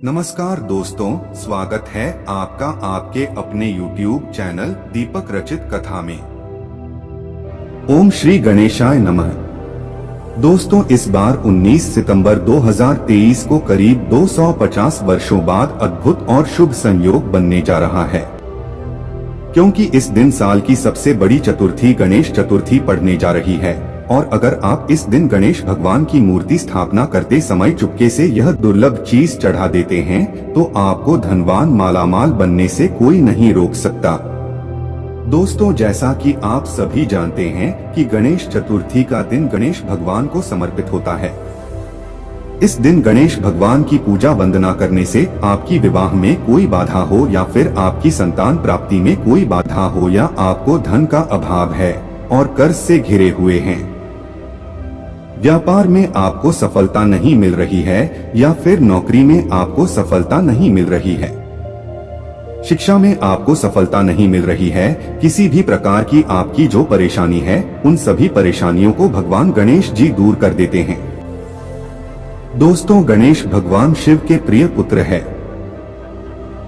नमस्कार दोस्तों, स्वागत है आपका आपके अपने YouTube चैनल दीपक रचित कथा में। ओम श्री गणेशाय नमः। दोस्तों, इस बार 19 सितंबर 2023 को करीब 250 वर्षों बाद अद्भुत और शुभ संयोग बनने जा रहा है, क्योंकि इस दिन साल की सबसे बड़ी चतुर्थी गणेश चतुर्थी पड़ने जा रही है। और अगर आप इस दिन गणेश भगवान की मूर्ति स्थापना करते समय चुपके से यह दुर्लभ चीज चढ़ा देते हैं तो आपको धनवान मालामाल बनने से कोई नहीं रोक सकता। दोस्तों, जैसा कि आप सभी जानते हैं कि गणेश चतुर्थी का दिन गणेश भगवान को समर्पित होता है। इस दिन गणेश भगवान की पूजा वंदना करने से आपकी विवाह में कोई बाधा हो या फिर आपकी संतान प्राप्ति में कोई बाधा हो, या आपको धन का अभाव है और कर्ज से घिरे हुए हैं, व्यापार में आपको सफलता नहीं मिल रही है, या फिर नौकरी में आपको सफलता नहीं मिल रही है, शिक्षा में आपको सफलता नहीं मिल रही है, किसी भी प्रकार की आपकी जो परेशानी है उन सभी परेशानियों को भगवान गणेश जी दूर कर देते हैं। दोस्तों, गणेश भगवान शिव के प्रिय पुत्र है,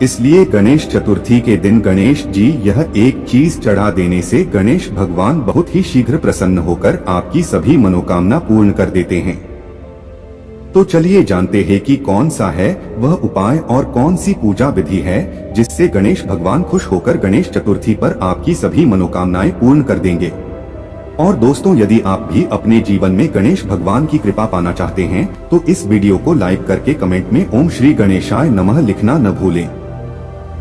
इसलिए गणेश चतुर्थी के दिन गणेश जी यह एक चीज चढ़ा देने से गणेश भगवान बहुत ही शीघ्र प्रसन्न होकर आपकी सभी मनोकामना पूर्ण कर देते हैं। तो चलिए जानते हैं कि कौन सा है वह उपाय और कौन सी पूजा विधि है जिससे गणेश भगवान खुश होकर गणेश चतुर्थी पर आपकी सभी मनोकामनाएं पूर्ण कर देंगे। और दोस्तों, यदि आप भी अपने जीवन में गणेश भगवान की कृपा पाना चाहते हैं तो इस वीडियो को लाइक करके कमेंट में ओम श्री गणेशाय नमः लिखना न भूलें।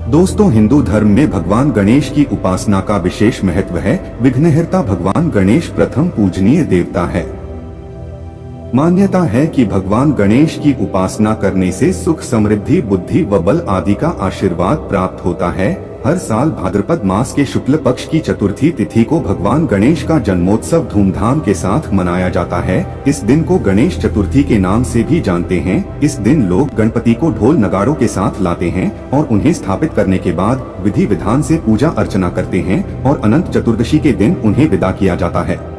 दोस्तों, हिंदू धर्म में भगवान गणेश की उपासना का विशेष महत्व है। विघ्नहर्ता भगवान गणेश प्रथम पूजनीय देवता है। मान्यता है कि भगवान गणेश की उपासना करने से सुख, समृद्धि, बुद्धि व बल आदि का आशीर्वाद प्राप्त होता है। हर साल भाद्रपद मास के शुक्ल पक्ष की चतुर्थी तिथि को भगवान गणेश का जन्मोत्सव धूमधाम के साथ मनाया जाता है। इस दिन को गणेश चतुर्थी के नाम से भी जानते हैं। इस दिन लोग गणपति को ढोल नगाड़ों के साथ लाते हैं और उन्हें स्थापित करने के बाद विधि विधान से पूजा अर्चना करते हैं और अनंत चतुर्दशी के दिन उन्हें विदा किया जाता है।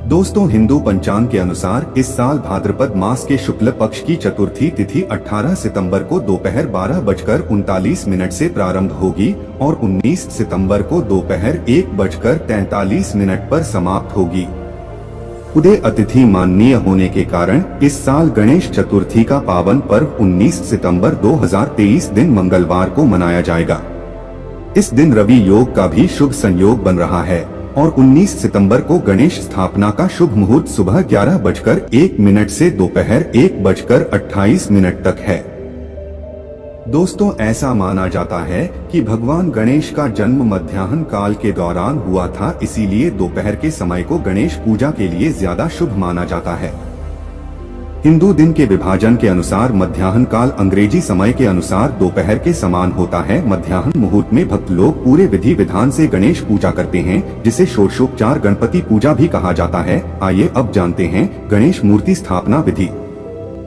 दोस्तों, हिंदू पंचांग के अनुसार इस साल भाद्रपद मास के शुक्ल पक्ष की चतुर्थी तिथि 18 सितंबर को दोपहर 12:39 से प्रारंभ होगी और 19 सितंबर को दोपहर 1:43 पर समाप्त होगी। उदय अतिथि माननीय होने के कारण इस साल गणेश चतुर्थी का पावन पर्व 19 सितंबर 2023 दिन मंगलवार को मनाया जाएगा। इस दिन रवि योग का भी शुभ संयोग बन रहा है और 19 सितंबर को गणेश स्थापना का शुभ मुहूर्त सुबह 11:01 से दोपहर 1:28 तक है। दोस्तों, ऐसा माना जाता है कि भगवान गणेश का जन्म मध्याह्न काल के दौरान हुआ था, इसीलिए दोपहर के समय को गणेश पूजा के लिए ज्यादा शुभ माना जाता है। हिंदू दिन के विभाजन के अनुसार मध्याह्न काल अंग्रेजी समय के अनुसार दोपहर के समान होता है। मध्याह्न मुहूर्त में भक्त लोग पूरे विधि विधान से गणेश पूजा करते हैं, जिसे षोडशोपचार गणपति पूजा भी कहा जाता है। आइए अब जानते हैं गणेश मूर्ति स्थापना विधि।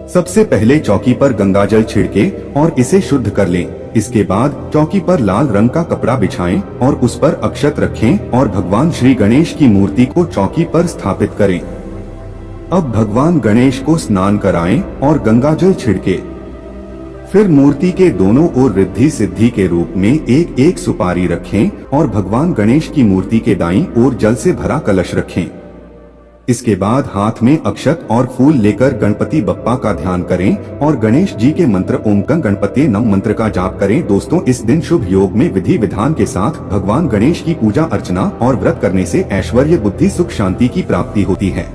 सबसे पहले चौकी पर गंगाजल छिड़के और इसे शुद्ध कर लें। इसके बाद चौकी पर लाल रंग का कपड़ा बिछाएं और उस पर अक्षत रखें और भगवान श्री गणेश की मूर्ति को चौकी पर स्थापित करें। अब भगवान गणेश को स्नान कराएं और गंगाजल छिड़के। फिर मूर्ति के दोनों ओर रिद्धि सिद्धि के रूप में एक एक सुपारी रखें और भगवान गणेश की मूर्ति के दाईं ओर जल से भरा कलश रखें। इसके बाद हाथ में अक्षत और फूल लेकर गणपति बप्पा का ध्यान करें और गणेश जी के मंत्र ओम गणपते नमः मंत्र का जाप करें। दोस्तों, इस दिन शुभ योग में विधि विधान के साथ भगवान गणेश की पूजा अर्चना और व्रत करने से ऐश्वर्य, बुद्धि, सुख, शांति की प्राप्ति होती है।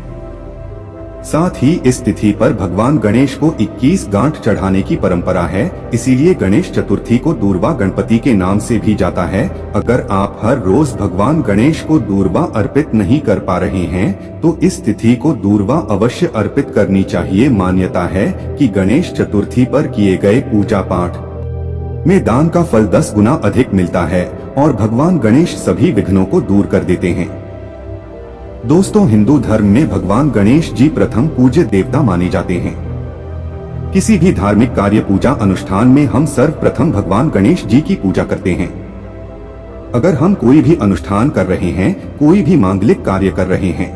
साथ ही इस तिथि पर भगवान गणेश को 21 गांठ चढ़ाने की परंपरा है, इसीलिए गणेश चतुर्थी को दूर्वा गणपति के नाम से भी जाता है। अगर आप हर रोज भगवान गणेश को दूर्वा अर्पित नहीं कर पा रहे हैं तो इस तिथि को दूर्वा अवश्य अर्पित करनी चाहिए। मान्यता है कि गणेश चतुर्थी पर किए गए पूजा पाठ में दान का फल 10 गुना अधिक मिलता है और भगवान गणेश सभी विघ्नों को दूर कर देते हैं। दोस्तों, हिंदू धर्म में भगवान गणेश जी प्रथम पूज्य देवता माने जाते हैं। किसी भी धार्मिक कार्य, पूजा, अनुष्ठान में हम सर्वप्रथम भगवान गणेश जी की पूजा करते हैं। अगर हम कोई भी अनुष्ठान कर रहे हैं, कोई भी मांगलिक कार्य कर रहे हैं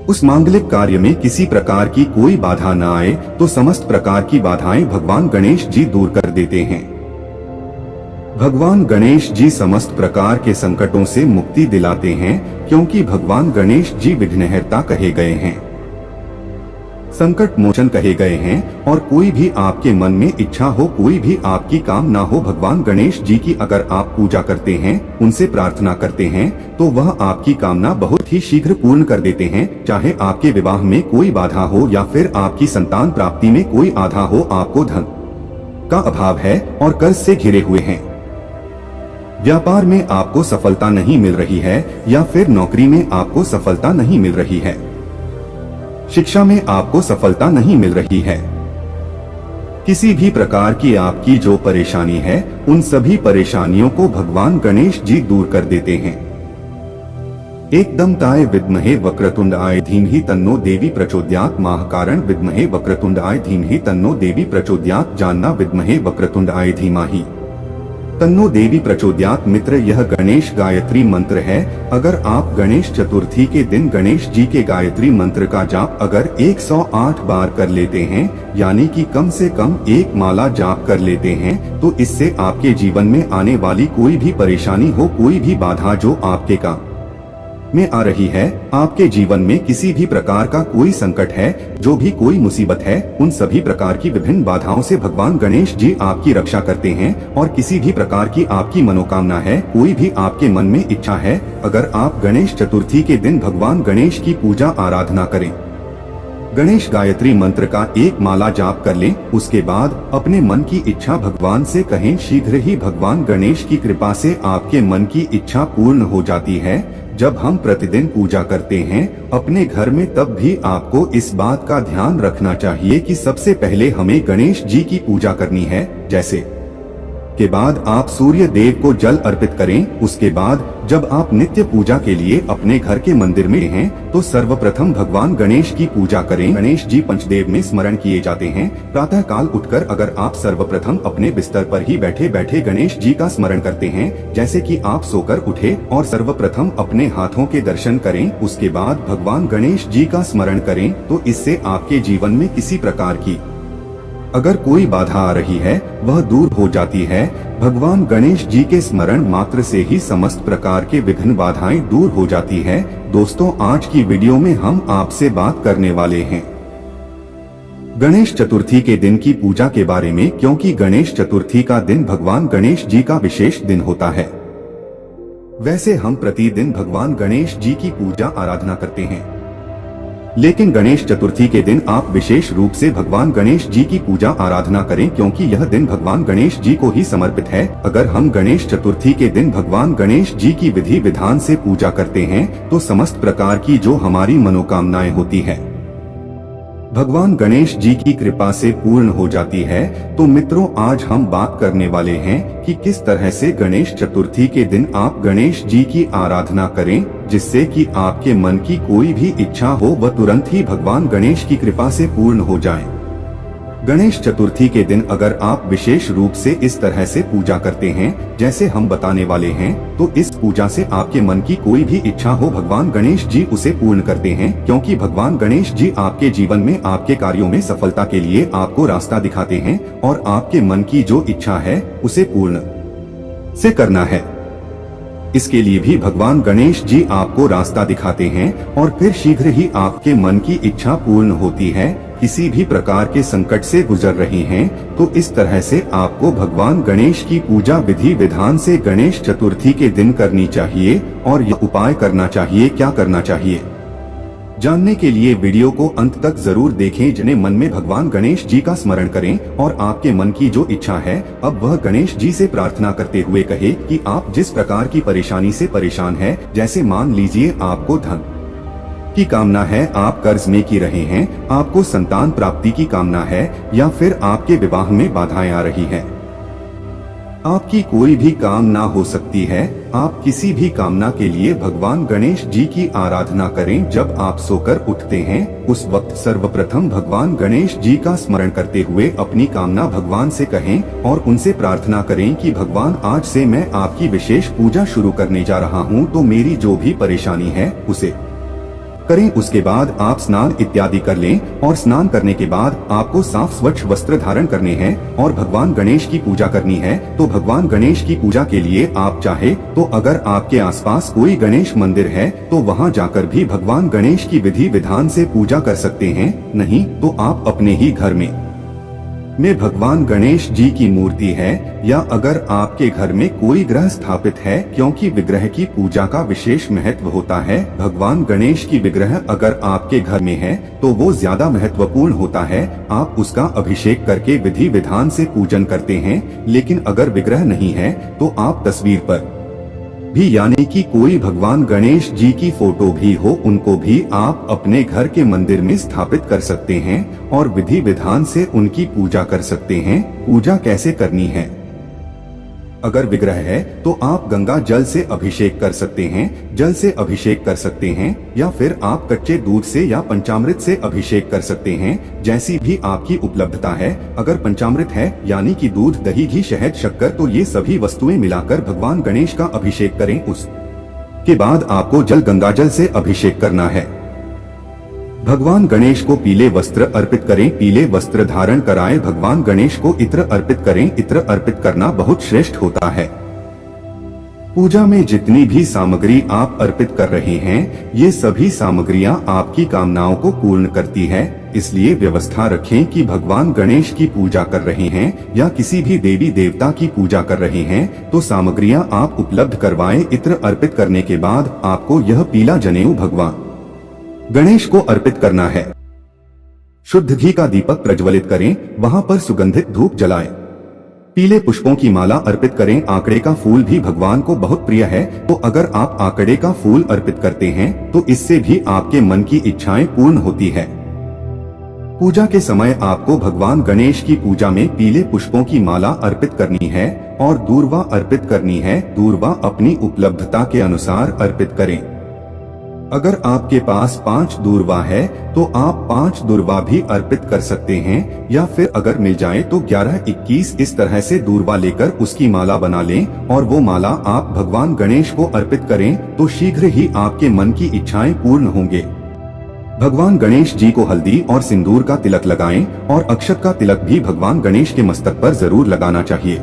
उस मांगलिक कार्य में किसी प्रकार की कोई बाधा न आए तो समस्त प्रकार की बाधाएं भगवान गणेश जी दूर कर देते हैं। भगवान गणेश जी समस्त प्रकार के संकटों से मुक्ति दिलाते हैं, क्योंकि भगवान गणेश जी विघ्नहर्ता कहे गए हैं, संकट मोचन कहे गए हैं। और कोई भी आपके मन में इच्छा हो, कोई भी आपकी काम ना हो, भगवान गणेश जी की अगर आप पूजा करते हैं, उनसे प्रार्थना करते हैं, तो वह आपकी कामना बहुत ही शीघ्र पूर्ण कर देते हैं। चाहे आपके विवाह में कोई बाधा हो या फिर आपकी संतान प्राप्ति में कोई बाधा हो, आपको धन का अभाव है और कर्ज से घिरे हुए हैं, व्यापार में आपको सफलता नहीं मिल रही है या फिर नौकरी में आपको सफलता नहीं मिल रही है, शिक्षा में आपको सफलता नहीं मिल रही है, किसी भी प्रकार की आपकी जो परेशानी है, उन सभी परेशानियों को भगवान गणेश जी दूर कर देते हैं। एकदम ताय विद्महे वक्रतुंडाय धीमहि तन्नो देवी प्रचोदयात्, महाकारण विद्महे वक्रतुंडाय धीमहि तन्नो देवी प्रचोदयात्, जानना विद्महे वक्रतुंडाय धीमहि तन्नो देवी प्रचोदयात्। मित्र, यह गणेश गायत्री मंत्र है। अगर आप गणेश चतुर्थी के दिन गणेश जी के गायत्री मंत्र का जाप अगर 108 बार कर लेते हैं, यानी कि कम से कम एक माला जाप कर लेते हैं, तो इससे आपके जीवन में आने वाली कोई भी परेशानी हो, कोई भी बाधा जो आपके काम में आ रही है, आपके जीवन में किसी भी प्रकार का कोई संकट है, जो भी कोई मुसीबत है, उन सभी प्रकार की विभिन्न बाधाओं से भगवान गणेश जी आपकी रक्षा करते हैं। और किसी भी प्रकार की आपकी मनोकामना है, कोई भी आपके मन में इच्छा है, अगर आप गणेश चतुर्थी के दिन भगवान गणेश की पूजा आराधना करें, गणेश गायत्री मंत्र का एक माला जाप कर लें, उसके बाद अपने मन की इच्छा भगवान से कहें, शीघ्र ही भगवान गणेश की कृपा से आपके मन की इच्छा पूर्ण हो जाती है। जब हम प्रतिदिन पूजा करते हैं अपने घर में, तब भी आपको इस बात का ध्यान रखना चाहिए कि सबसे पहले हमें गणेश जी की पूजा करनी है। जैसे के बाद आप सूर्य देव को जल अर्पित करें। उसके बाद जब आप नित्य पूजा के लिए अपने घर के मंदिर में हैं, तो सर्वप्रथम भगवान गणेश की पूजा करें। गणेश जी पंचदेव में स्मरण किए जाते हैं। प्रातः काल उठकर अगर आप सर्वप्रथम अपने बिस्तर पर ही बैठे बैठे गणेश जी का स्मरण करते हैं, जैसे कि आप सोकर उठे और सर्वप्रथम अपने हाथों के दर्शन करें, उसके बाद भगवान गणेश जी का स्मरण करें, तो इससे आपके जीवन में किसी प्रकार की अगर कोई बाधा आ रही है, वह दूर हो जाती है। भगवान गणेश जी के स्मरण मात्र से ही समस्त प्रकार के विघ्न बाधाएं दूर हो जाती है। दोस्तों, आज की वीडियो में हम आपसे बात करने वाले हैं गणेश चतुर्थी के दिन की पूजा के बारे में, क्योंकि गणेश चतुर्थी का दिन भगवान गणेश जी का विशेष दिन होता है। वैसे हम प्रतिदिन भगवान गणेश जी की पूजा आराधना करते हैं, लेकिन गणेश चतुर्थी के दिन आप विशेष रूप से भगवान गणेश जी की पूजा आराधना करें, क्योंकि यह दिन भगवान गणेश जी को ही समर्पित है। अगर हम गणेश चतुर्थी के दिन भगवान गणेश जी की विधि विधान से पूजा करते हैं, तो समस्त प्रकार की जो हमारी मनोकामनाएं होती है, भगवान गणेश जी की कृपा से पूर्ण हो जाती है। तो मित्रों, आज हम बात करने वाले हैं कि किस तरह से गणेश चतुर्थी के दिन आप गणेश जी की आराधना करें, जिससे कि आपके मन की कोई भी इच्छा हो वह तुरंत ही भगवान गणेश की कृपा से पूर्ण हो जाए। गणेश चतुर्थी के दिन अगर आप विशेष रूप से इस तरह से पूजा करते हैं जैसे हम बताने वाले हैं, तो इस पूजा से आपके मन की कोई भी इच्छा हो, भगवान गणेश जी उसे पूर्ण करते हैं, क्योंकि भगवान गणेश जी आपके जीवन में आपके कार्यों में सफलता के लिए आपको रास्ता दिखाते हैं और आपके मन की जो इच्छा है उसे पूर्ण से करना है। इसके लिए भी भगवान गणेश जी आपको रास्ता दिखाते हैं और फिर शीघ्र ही आपके मन की इच्छा पूर्ण होती है। किसी भी प्रकार के संकट से गुजर रहे हैं, तो इस तरह से आपको भगवान गणेश की पूजा विधि विधान से गणेश चतुर्थी के दिन करनी चाहिए। और यह उपाय करना चाहिए, क्या करना चाहिए, जानने के लिए वीडियो को अंत तक जरूर देखें। जिन्हें मन में भगवान गणेश जी का स्मरण करें और आपके मन की जो इच्छा है, अब वह गणेश जी से प्रार्थना करते हुए कहे कि आप जिस प्रकार की परेशानी से परेशान है, जैसे मान लीजिए आपको धन की कामना है, आप कर्ज में की रहे हैं, आपको संतान प्राप्ति की कामना है, या फिर आपके विवाह में बाधाएं आ रही हैं, आपकी कोई भी काम ना हो सकती है। आप किसी भी कामना के लिए भगवान गणेश जी की आराधना करें। जब आप सोकर उठते हैं, उस वक्त सर्वप्रथम भगवान गणेश जी का स्मरण करते हुए अपनी कामना भगवान से कहें और उनसे प्रार्थना करें कि भगवान, आज से मैं आपकी विशेष पूजा शुरू करने जा रहा हूँ, तो मेरी जो भी परेशानी है उसे करें। उसके बाद आप स्नान इत्यादि कर लें और स्नान करने के बाद आपको साफ स्वच्छ वस्त्र धारण करने हैं और भगवान गणेश की पूजा करनी है। तो भगवान गणेश की पूजा के लिए आप चाहे तो अगर आपके आसपास कोई गणेश मंदिर है तो वहां जाकर भी भगवान गणेश की विधि विधान से पूजा कर सकते हैं, नहीं तो आप अपने ही घर में भगवान गणेश जी की मूर्ति है या अगर आपके घर में कोई ग्रह स्थापित है, क्योंकि विग्रह की पूजा का विशेष महत्व होता है। भगवान गणेश की विग्रह अगर आपके घर में है तो वो ज्यादा महत्वपूर्ण होता है। आप उसका अभिषेक करके विधि विधान से पूजन करते हैं, लेकिन अगर विग्रह नहीं है तो आप तस्वीर पर भी यानी कि कोई भगवान गणेश जी की फोटो भी हो उनको भी आप अपने घर के मंदिर में स्थापित कर सकते हैं और विधि विधान से उनकी पूजा कर सकते हैं। पूजा कैसे करनी है? अगर विग्रह है तो आप गंगा जल से अभिषेक कर सकते हैं, जल से अभिषेक कर सकते हैं या फिर आप कच्चे दूध से या पंचामृत से अभिषेक कर सकते हैं, जैसी भी आपकी उपलब्धता है। अगर पंचामृत है यानी कि दूध, दही, घी, शहद, शक्कर, तो ये सभी वस्तुएं मिलाकर भगवान गणेश का अभिषेक करें। उसके बाद आपको जल गंगाजल से अभिषेक करना है। भगवान गणेश को पीले वस्त्र अर्पित करें, पीले वस्त्र धारण कराएं। भगवान गणेश को इत्र अर्पित करें, इत्र अर्पित करना बहुत श्रेष्ठ होता है। पूजा में जितनी भी सामग्री आप अर्पित कर रहे हैं, ये सभी सामग्रियां आपकी कामनाओं को पूर्ण करती है। इसलिए व्यवस्था रखें कि भगवान गणेश की पूजा कर रहे हैं या किसी भी देवी देवता की पूजा कर रहे हैं तो सामग्रियां आप उपलब्ध करवाएं। इत्र अर्पित करने के बाद आपको यह पीला जनेऊ भगवान गणेश को अर्पित करना है। शुद्ध घी का दीपक प्रज्वलित करें, वहां पर सुगंधित धूप जलाएं। पीले पुष्पों की माला अर्पित करें। आंकड़े का फूल भी भगवान को बहुत प्रिय है, तो अगर आप आंकड़े का फूल अर्पित करते हैं तो इससे भी आपके मन की इच्छाएं पूर्ण होती है। पूजा के समय आपको भगवान गणेश की पूजा में पीले पुष्पों की माला अर्पित करनी है और दूर्वा अर्पित करनी है। दूर्वा अपनी उपलब्धता के अनुसार अर्पित करें। अगर आपके पास 5 दूर्वा है तो आप 5 दूर्वा भी अर्पित कर सकते हैं या फिर अगर मिल जाए तो 11-21 इस तरह से दूर्वा लेकर उसकी माला बना लें और वो माला आप भगवान गणेश को अर्पित करें तो शीघ्र ही आपके मन की इच्छाएं पूर्ण होंगे। भगवान गणेश जी को हल्दी और सिंदूर का तिलक लगाएं और अक्षत का तिलक भी भगवान गणेश के मस्तक पर जरूर लगाना चाहिए।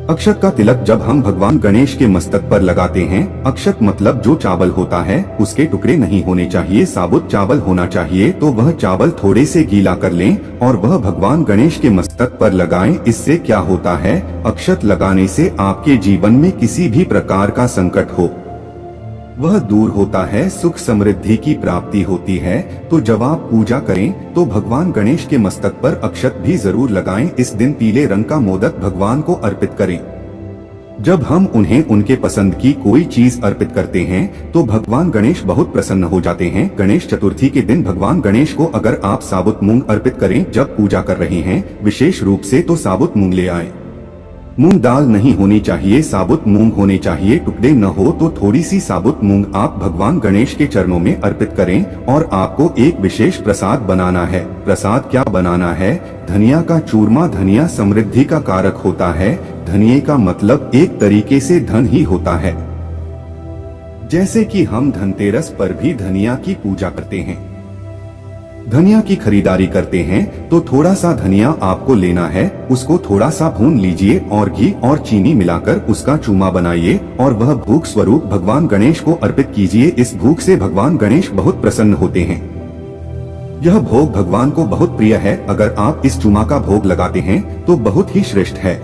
अक्षत का तिलक जब हम भगवान गणेश के मस्तक पर लगाते हैं, अक्षत मतलब जो चावल होता है उसके टुकड़े नहीं होने चाहिए, साबुत चावल होना चाहिए। तो वह चावल थोड़े से गीला कर लें और वह भगवान गणेश के मस्तक पर लगाएं। इससे क्या होता है, अक्षत लगाने से आपके जीवन में किसी भी प्रकार का संकट हो वह दूर होता है, सुख समृद्धि की प्राप्ति होती है। तो जब आप पूजा करें तो भगवान गणेश के मस्तक पर अक्षत भी जरूर लगाएं। इस दिन पीले रंग का मोदक भगवान को अर्पित करें। जब हम उन्हें उनके पसंद की कोई चीज अर्पित करते हैं तो भगवान गणेश बहुत प्रसन्न हो जाते हैं। गणेश चतुर्थी के दिन भगवान गणेश को अगर आप साबुत मूंग अर्पित करें जब पूजा कर रहे हैं, विशेष रूप से तो साबुत मूंग ले आए। मूंग दाल नहीं होनी चाहिए, साबुत मूंग होने चाहिए। टुकड़े न हो तो थोड़ी सी साबुत मूंग आप भगवान गणेश के चरणों में अर्पित करें और आपको एक विशेष प्रसाद बनाना है। प्रसाद क्या बनाना है? धनिया का चूरमा। धनिया समृद्धि का कारक होता है। धनिये का मतलब एक तरीके से धन ही होता है। जैसे कि हम धनतेरस पर भी धनिया की पूजा करते हैं, धनिया की खरीदारी करते हैं, तो थोड़ा सा धनिया आपको लेना है, उसको थोड़ा सा भून लीजिए और घी और चीनी मिलाकर उसका चूरमा बनाइए और वह भोग स्वरूप भगवान गणेश को अर्पित कीजिए। इस भोग से भगवान गणेश बहुत प्रसन्न होते हैं। यह भोग भगवान को बहुत प्रिय है। अगर आप इस चूरमा का भोग लगाते हैं तो बहुत ही श्रेष्ठ है।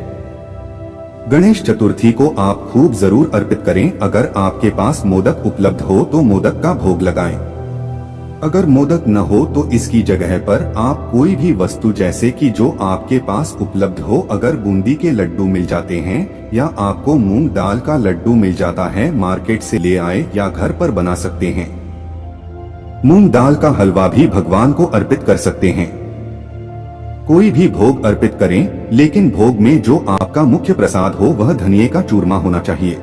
गणेश चतुर्थी को आप खूब जरूर अर्पित करें। अगर आपके पास मोदक उपलब्ध हो तो मोदक का भोग लगाएं। अगर मोदक न हो तो इसकी जगह पर आप कोई भी वस्तु जैसे कि जो आपके पास उपलब्ध हो, अगर बूंदी के लड्डू मिल जाते हैं या आपको मूंग दाल का लड्डू मिल जाता है, मार्केट से ले आए या घर पर बना सकते हैं। मूंग दाल का हलवा भी भगवान को अर्पित कर सकते हैं। कोई भी भोग अर्पित करें, लेकिन भोग में जो आपका मुख्य प्रसाद हो वह धनिये का चूरमा होना चाहिए।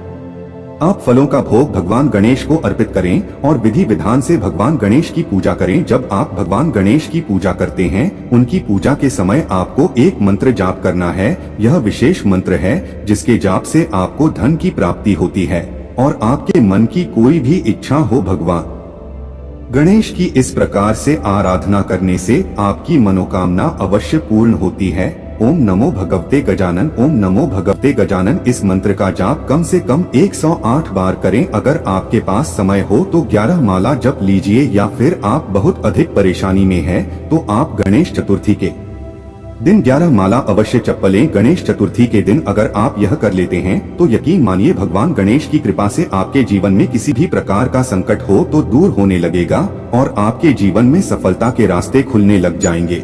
आप फलों का भोग भगवान गणेश को अर्पित करें और विधि विधान से भगवान गणेश की पूजा करें। जब आप भगवान गणेश की पूजा करते हैं, उनकी पूजा के समय आपको एक मंत्र जाप करना है। यह विशेष मंत्र है जिसके जाप से आपको धन की प्राप्ति होती है और आपके मन की कोई भी इच्छा हो भगवान गणेश की इस प्रकार से आराधना करने से आपकी मनोकामना अवश्य पूर्ण होती है। ओम नमो भगवते गजानन, ओम नमो भगवते गजानन इस मंत्र का जाप कम से कम 108 बार करें। अगर आपके पास समय हो तो 11 माला जप लीजिए, या फिर आप बहुत अधिक परेशानी में हैं तो आप गणेश चतुर्थी के दिन 11 माला अवश्य जप लें। गणेश चतुर्थी के दिन अगर आप यह कर लेते हैं तो यकीन मानिए भगवान गणेश की कृपा से आपके जीवन में किसी भी प्रकार का संकट हो तो दूर होने लगेगा और आपके जीवन में सफलता के रास्ते खुलने लग जाएंगे।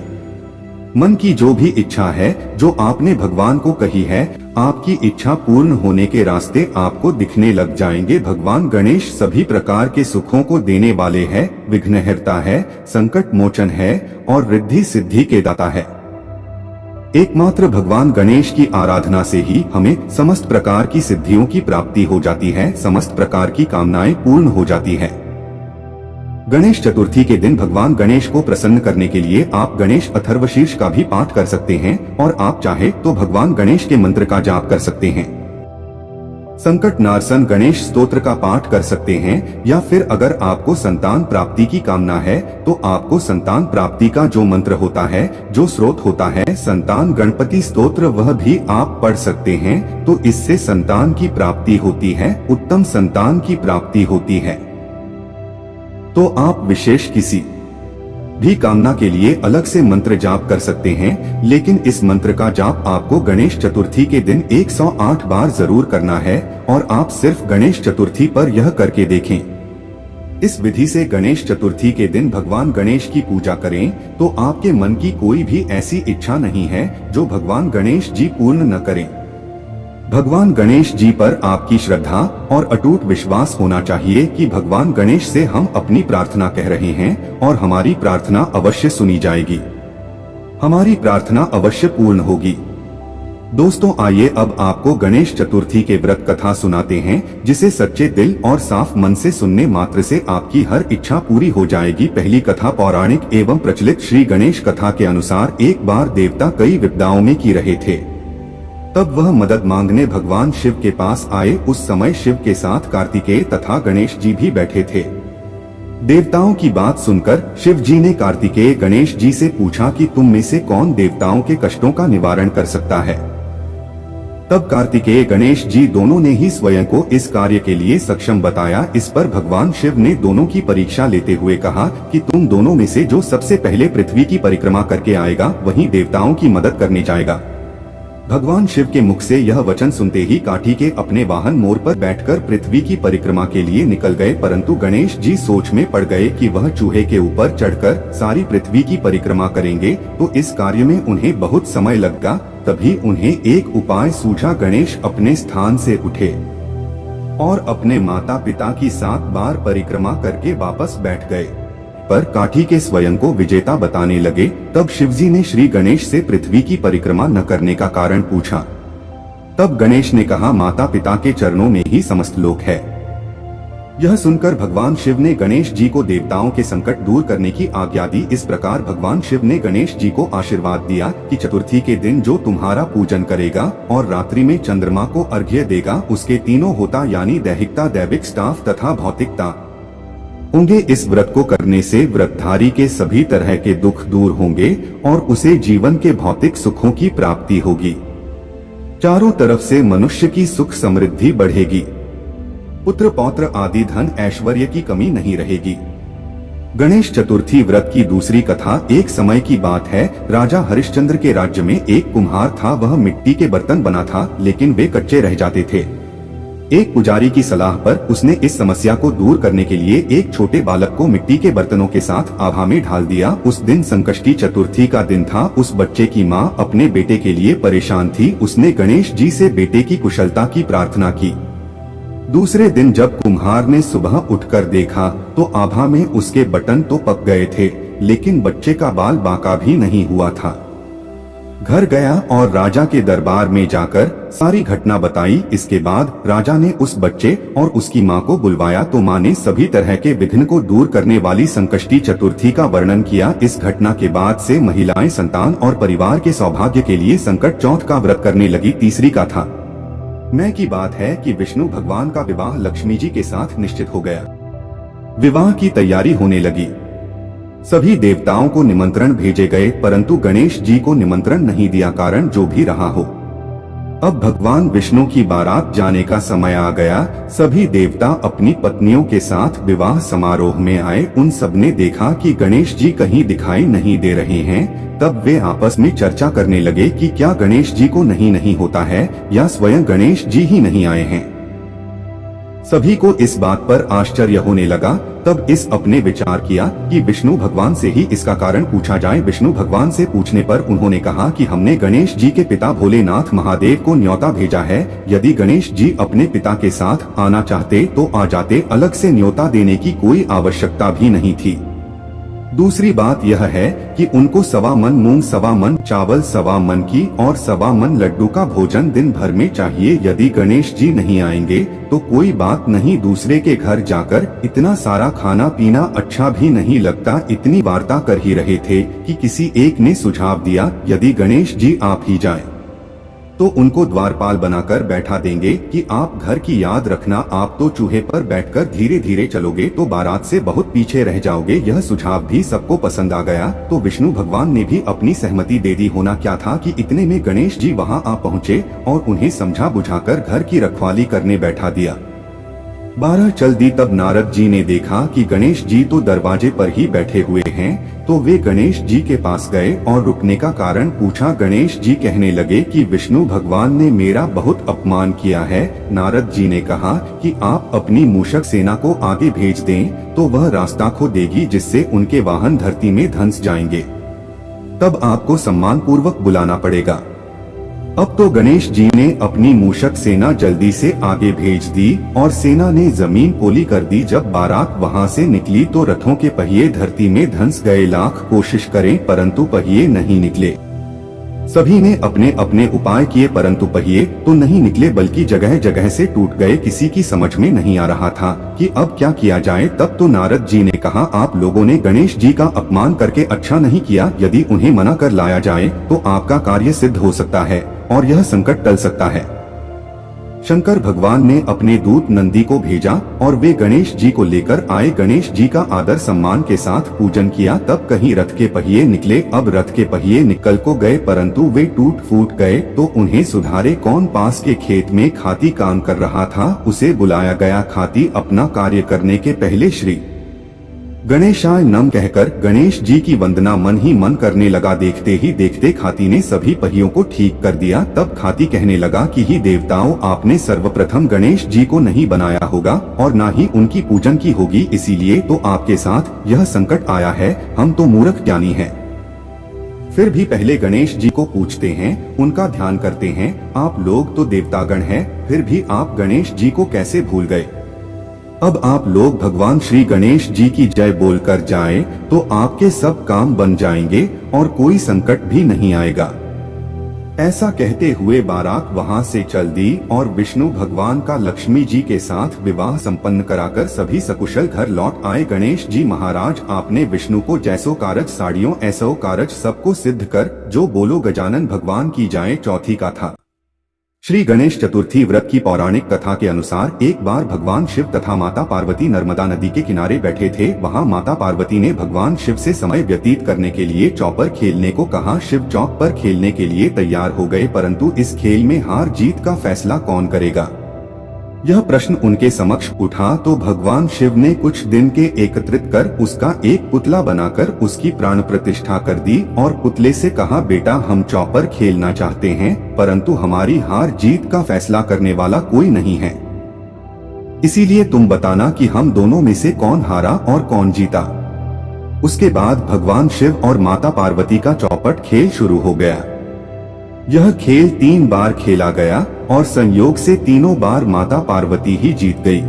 मन की जो भी इच्छा है, जो आपने भगवान को कही है, आपकी इच्छा पूर्ण होने के रास्ते आपको दिखने लग जाएंगे। भगवान गणेश सभी प्रकार के सुखों को देने वाले हैं, विघ्नहर्ता है, संकट मोचन है और रिद्धि सिद्धि के दाता है। एकमात्र भगवान गणेश की आराधना से ही हमें समस्त प्रकार की सिद्धियों की प्राप्ति हो जाती है, समस्त प्रकार की कामनाएं पूर्ण हो जाती है। गणेश चतुर्थी के दिन भगवान गणेश को प्रसन्न करने के लिए आप गणेश अथर्वशीर्ष का भी पाठ कर सकते हैं और आप चाहे तो भगवान गणेश के मंत्र का जाप कर सकते हैं। संकट नारसन गणेश स्तोत्र का पाठ कर सकते हैं, या फिर अगर आपको संतान प्राप्ति की कामना है तो आपको संतान प्राप्ति का जो मंत्र होता है, जो स्रोत होता है, संतान गणपति स्तोत्र, वह भी आप पढ़ सकते हैं। तो इससे संतान की प्राप्ति होती है, उत्तम संतान की प्राप्ति होती है। तो आप विशेष किसी भी कामना के लिए अलग से मंत्र जाप कर सकते हैं, लेकिन इस मंत्र का जाप आपको गणेश चतुर्थी के दिन 108 बार जरूर करना है और आप सिर्फ गणेश चतुर्थी पर यह करके देखें। इस विधि से गणेश चतुर्थी के दिन भगवान गणेश की पूजा करें तो आपके मन की कोई भी ऐसी इच्छा नहीं है जो भगवान गणेश जी पूर्ण न करें। भगवान गणेश जी पर आपकी श्रद्धा और अटूट विश्वास होना चाहिए कि भगवान गणेश से हम अपनी प्रार्थना कह रहे हैं और हमारी प्रार्थना अवश्य सुनी जाएगी, हमारी प्रार्थना अवश्य पूर्ण होगी। दोस्तों आइए अब आपको गणेश चतुर्थी के व्रत कथा सुनाते हैं, जिसे सच्चे दिल और साफ मन से सुनने मात्र से आपकी हर इच्छा पूरी हो जाएगी। पहली कथा पौराणिक एवं प्रचलित श्री गणेश कथा के अनुसार एक बार देवता कई विपदाओं में की रहे थे। तब वह मदद मांगने भगवान शिव के पास आए। उस समय शिव के साथ कार्तिकेय तथा गणेश जी भी बैठे थे। देवताओं की बात सुनकर शिव जी ने कार्तिकेय गणेश जी से पूछा कि तुम में से कौन देवताओं के कष्टों का निवारण कर सकता है। तब कार्तिकेय गणेश जी दोनों ने ही स्वयं को इस कार्य के लिए सक्षम बताया। इस पर भगवान शिव ने दोनों की परीक्षा लेते हुए कहा कि तुम दोनों में से जो सबसे पहले पृथ्वी की परिक्रमा करके आएगा वही देवताओं की मदद करने जाएगा। भगवान शिव के मुख से यह वचन सुनते ही कार्तिकेय अपने वाहन मोर पर बैठकर पृथ्वी की परिक्रमा के लिए निकल गए, परंतु गणेश जी सोच में पड़ गए कि वह चूहे के ऊपर चढ़कर सारी पृथ्वी की परिक्रमा करेंगे तो इस कार्य में उन्हें बहुत समय लगेगा। तभी उन्हें एक उपाय सूझा। गणेश अपने स्थान से उठे और अपने माता पिता की 7 बार परिक्रमा करके वापस बैठ गए। पर कार्तिकेय स्वयं को विजेता बताने लगे। तब शिवजी ने श्री गणेश से पृथ्वी की परिक्रमा न करने का कारण पूछा। तब गणेश ने कहा, माता पिता के चरणों में ही समस्त लोक है। यह सुनकर भगवान शिव ने गणेश जी को देवताओं के संकट दूर करने की आज्ञा दी। इस प्रकार भगवान शिव ने गणेश जी को आशीर्वाद दिया कि चतुर्थी के दिन जो तुम्हारा पूजन करेगा और रात्रि में चंद्रमा को अर्घ्य देगा, उसके तीनों होता यानी दैहिकता, दैविक स्टाफ तथा भौतिकता होंगे। इस व्रत को करने से व्रतधारी के सभी तरह के दुख दूर होंगे और उसे जीवन के भौतिक सुखों की प्राप्ति होगी। चारों तरफ से मनुष्य की सुख समृद्धि बढ़ेगी, पुत्र पौत्र आदि धन ऐश्वर्य की कमी नहीं रहेगी। गणेश चतुर्थी व्रत की दूसरी कथा एक समय की बात है। राजा हरिश्चंद्र के राज्य में एक कुम्हार था। वह मिट्टी के बर्तन बना था, लेकिन वे कच्चे रह जाते थे। एक पुजारी की सलाह पर उसने इस समस्या को दूर करने के लिए एक छोटे बालक को मिट्टी के बर्तनों के साथ आभा में ढाल दिया। उस दिन संकष्टी चतुर्थी का दिन था। उस बच्चे की माँ अपने बेटे के लिए परेशान थी। उसने गणेश जी से बेटे की कुशलता की प्रार्थना की। दूसरे दिन जब कुम्हार ने सुबह उठकर देखा तो आभा में उसके बटन तो पक गए थे, लेकिन बच्चे का बाल बांका भी नहीं हुआ था। घर गया और राजा के दरबार में जाकर सारी घटना बताई। इसके बाद राजा ने उस बच्चे और उसकी माँ को बुलवाया तो माँ ने सभी तरह के विघ्न को दूर करने वाली संकष्टी चतुर्थी का वर्णन किया। इस घटना के बाद से महिलाएं संतान और परिवार के सौभाग्य के लिए संकट चौथ का व्रत करने लगी। तीसरी कथा मैं की बात है कि विष्णु भगवान का विवाह लक्ष्मी जी के साथ निश्चित हो गया। विवाह की तैयारी होने लगी। सभी देवताओं को निमंत्रण भेजे गए, परंतु गणेश जी को निमंत्रण नहीं दिया। कारण जो भी रहा हो, अब भगवान विष्णु की बारात जाने का समय आ गया। सभी देवता अपनी पत्नियों के साथ विवाह समारोह में आए। उन सबने देखा कि गणेश जी कहीं दिखाई नहीं दे रहे हैं। तब वे आपस में चर्चा करने लगे कि क्या गणेश जी को नहीं होता है या स्वयं गणेश जी ही नहीं आए हैं। सभी को इस बात पर आश्चर्य होने लगा। तब इस अपने विचार किया कि विष्णु भगवान से ही इसका कारण पूछा जाए। विष्णु भगवान से पूछने पर उन्होंने कहा कि हमने गणेश जी के पिता भोलेनाथ महादेव को न्योता भेजा है। यदि गणेश जी अपने पिता के साथ आना चाहते तो आ जाते, अलग से न्योता देने की कोई आवश्यकता भी नहीं थी। दूसरी बात यह है कि उनको 1.25 मन मूंग, 1.25 मन चावल, 1.25 मन की और 1.25 मन लड्डू का भोजन दिन भर में चाहिए। यदि गणेश जी नहीं आएंगे तो कोई बात नहीं, दूसरे के घर जाकर इतना सारा खाना पीना अच्छा भी नहीं लगता। इतनी वार्ता कर ही रहे थे कि किसी एक ने सुझाव दिया, यदि गणेश जी आप ही जाएं तो उनको द्वारपाल बनाकर बैठा देंगे कि आप घर की याद रखना। आप तो चूहे पर बैठकर धीरे धीरे चलोगे तो बारात से बहुत पीछे रह जाओगे। यह सुझाव भी सबको पसंद आ गया तो विष्णु भगवान ने भी अपनी सहमति दे दी। होना क्या था कि इतने में गणेश जी वहां आ पहुंचे और उन्हें समझा बुझाकर घर की रखवाली करने बैठा दिया। 12 चल दी तब नारद जी ने देखा कि गणेश जी तो दरवाजे पर ही बैठे हुए हैं। तो वे गणेश जी के पास गए और रुकने का कारण पूछा। गणेश जी कहने लगे कि विष्णु भगवान ने मेरा बहुत अपमान किया है। नारद जी ने कहा कि आप अपनी मूषक सेना को आगे भेज दें तो वह रास्ता खो देगी, जिससे उनके वाहन धरती में धंस जाएंगे। तब आपको सम्मान पूर्वक बुलाना पड़ेगा। अब तो गणेश जी ने अपनी मूषक सेना जल्दी से आगे भेज दी और सेना ने जमीन पोली कर दी। जब बारात वहां से निकली तो रथों के पहिए धरती में धंस गए। लाख कोशिश करें परंतु पहिए नहीं निकले। सभी ने अपने अपने उपाय किए परंतु पहिए तो नहीं निकले, बल्कि जगह जगह से टूट गए। किसी की समझ में नहीं आ रहा था कि अब क्या किया जाए। तब तो नारद जी ने कहा, आप लोगों ने गणेश जी का अपमान करके अच्छा नहीं किया। यदि उन्हें मना कर लाया जाए तो आपका कार्य सिद्ध हो सकता है और यह संकट टल सकता है। शंकर भगवान ने अपने दूत नंदी को भेजा और वे गणेश जी को लेकर आए। गणेश जी का आदर सम्मान के साथ पूजन किया। तब कहीं रथ के पहिए निकले। अब रथ के पहिए निकल को गए परंतु वे टूट फूट गए तो उन्हें सुधारे कौन। पास के खेत में खाती काम कर रहा था, उसे बुलाया गया। खाती अपना कार्य करने के पहले श्री गणेशाय नम कहकर गणेश जी की वंदना मन ही मन करने लगा। देखते ही देखते खाती ने सभी पहियों को ठीक कर दिया। तब खाती कहने लगा कि ही देवताओं, आपने सर्वप्रथम गणेश जी को नहीं बनाया होगा और ना ही उनकी पूजन की होगी, इसीलिए तो आपके साथ यह संकट आया है। हम तो मूर्ख ज्ञानी हैं। फिर भी पहले गणेश जी को पूछते हैं, उनका ध्यान करते हैं। आप लोग तो देवतागण हैं, फिर भी आप गणेश जी को कैसे भूल गए। अब आप लोग भगवान श्री गणेश जी की जय बोलकर जाएं तो आपके सब काम बन जाएंगे और कोई संकट भी नहीं आएगा। ऐसा कहते हुए बारात वहां से चल दी और विष्णु भगवान का लक्ष्मी जी के साथ विवाह संपन्न कराकर सभी सकुशल घर लौट आए। गणेश जी महाराज, आपने विष्णु को जैसो कारज साड़ियों ऐसो कारज सबको सिद्ध कर, जो बोलो गजानन भगवान की जाए। चौथी कथा। श्री गणेश चतुर्थी व्रत की पौराणिक कथा के अनुसार एक बार भगवान शिव तथा माता पार्वती नर्मदा नदी के किनारे बैठे थे। वहां माता पार्वती ने भगवान शिव से समय व्यतीत करने के लिए चौपर खेलने को कहा। शिव चौक पर खेलने के लिए तैयार हो गए, परंतु इस खेल में हार जीत का फैसला कौन करेगा, यह प्रश्न उनके समक्ष उठा। तो भगवान शिव ने कुछ दिन के एकत्रित कर उसका एक पुतला बनाकर उसकी प्राण प्रतिष्ठा कर दी और पुतले से कहा, बेटा हम चौपर खेलना चाहते हैं परंतु हमारी हार जीत का फैसला करने वाला कोई नहीं है, इसीलिए तुम बताना कि हम दोनों में से कौन हारा और कौन जीता। उसके बाद भगवान शिव और माता पार्वती का चौपट खेल शुरू हो गया। यह खेल 3 बार खेला गया और संयोग से तीनों बार माता पार्वती ही जीत गई।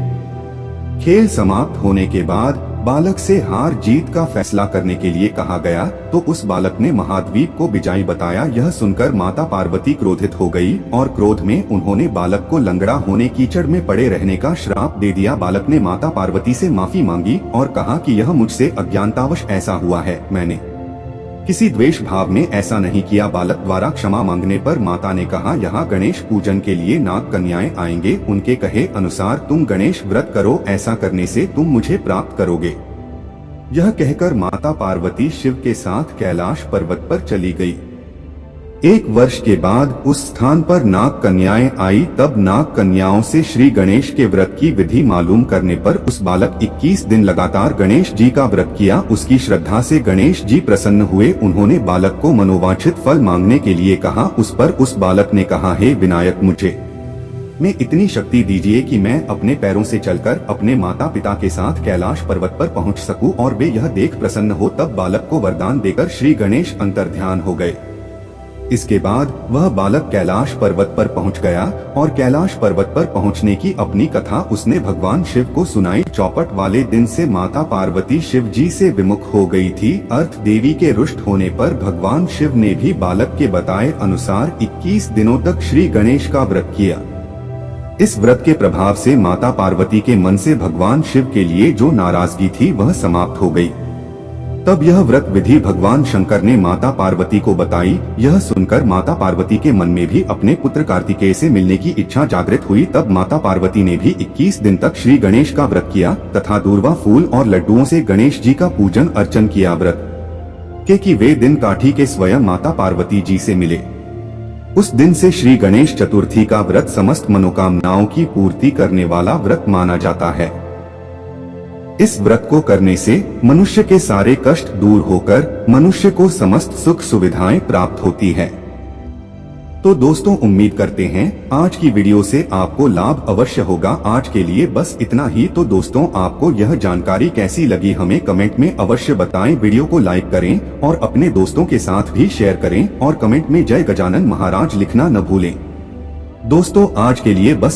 खेल समाप्त होने के बाद बालक से हार जीत का फैसला करने के लिए कहा गया तो उस बालक ने महाद्वीप को विजयी बताया। यह सुनकर माता पार्वती क्रोधित हो गई और क्रोध में उन्होंने बालक को लंगड़ा होने कीचड़ में पड़े रहने का श्राप दे दिया। बालक ने माता पार्वती से माफी मांगी और कहा कि यह मुझसे अज्ञानतावश ऐसा हुआ है, मैंने किसी द्वेष भाव में ऐसा नहीं किया। बालक द्वारा क्षमा मांगने पर माता ने कहा, यहाँ गणेश पूजन के लिए नाग कन्याएं आएंगे, उनके कहे अनुसार तुम गणेश व्रत करो, ऐसा करने से तुम मुझे प्राप्त करोगे। यह कहकर माता पार्वती शिव के साथ कैलाश पर्वत पर चली गई। 1 वर्ष के बाद उस स्थान पर नाग कन्याएं आई। तब नाग कन्याओं से श्री गणेश के व्रत की विधि मालूम करने पर उस बालक 21 दिन लगातार गणेश जी का व्रत किया। उसकी श्रद्धा से गणेश जी प्रसन्न हुए। उन्होंने बालक को मनोवांछित फल मांगने के लिए कहा। उस पर उस बालक ने कहा, हे विनायक, मुझे में इतनी शक्ति दीजिए कि मैं अपने पैरों से चलकर अपने माता पिता के साथ कैलाश पर्वत पर पहुंच सकूं और वे यह देख प्रसन्न हो। तब बालक को वरदान देकर श्री गणेश अंतर्ध्यान हो गए। इसके बाद वह बालक कैलाश पर्वत पर पहुंच गया और कैलाश पर्वत पर पहुंचने की अपनी कथा उसने भगवान शिव को सुनाई। चौपट वाले दिन से माता पार्वती शिव जी से विमुख हो गई थी। अर्थ देवी के रुष्ट होने पर भगवान शिव ने भी बालक के बताए अनुसार 21 दिनों तक श्री गणेश का व्रत किया। इस व्रत के प्रभाव से माता पार्वती के मन से भगवान शिव के लिए जो नाराजगी थी वह समाप्त हो गई। तब यह व्रत विधि भगवान शंकर ने माता पार्वती को बताई। यह सुनकर माता पार्वती के मन में भी अपने पुत्र कार्तिकेय से मिलने की इच्छा जागृत हुई। तब माता पार्वती ने भी 21 दिन तक श्री गणेश का व्रत किया तथा दूर्वा फूल और लड्डुओं से गणेश जी का पूजन अर्चन किया। व्रत के वे दिन काठी के स्वयं माता पार्वती जी से मिले। उस दिन से श्री गणेश चतुर्थी का व्रत समस्त मनोकामनाओं की पूर्ति करने वाला व्रत माना जाता है। इस व्रत को करने से मनुष्य के सारे कष्ट दूर होकर मनुष्य को समस्त सुख सुविधाएं प्राप्त होती है। तो दोस्तों, उम्मीद करते हैं आज की वीडियो से आपको लाभ अवश्य होगा। आज के लिए बस इतना ही। तो दोस्तों, आपको यह जानकारी कैसी लगी हमें कमेंट में अवश्य बताएं। वीडियो को लाइक करें और अपने दोस्तों के साथ भी शेयर करें और कमेंट में जय गजानन महाराज लिखना न भूलें। दोस्तों, आज के लिए बस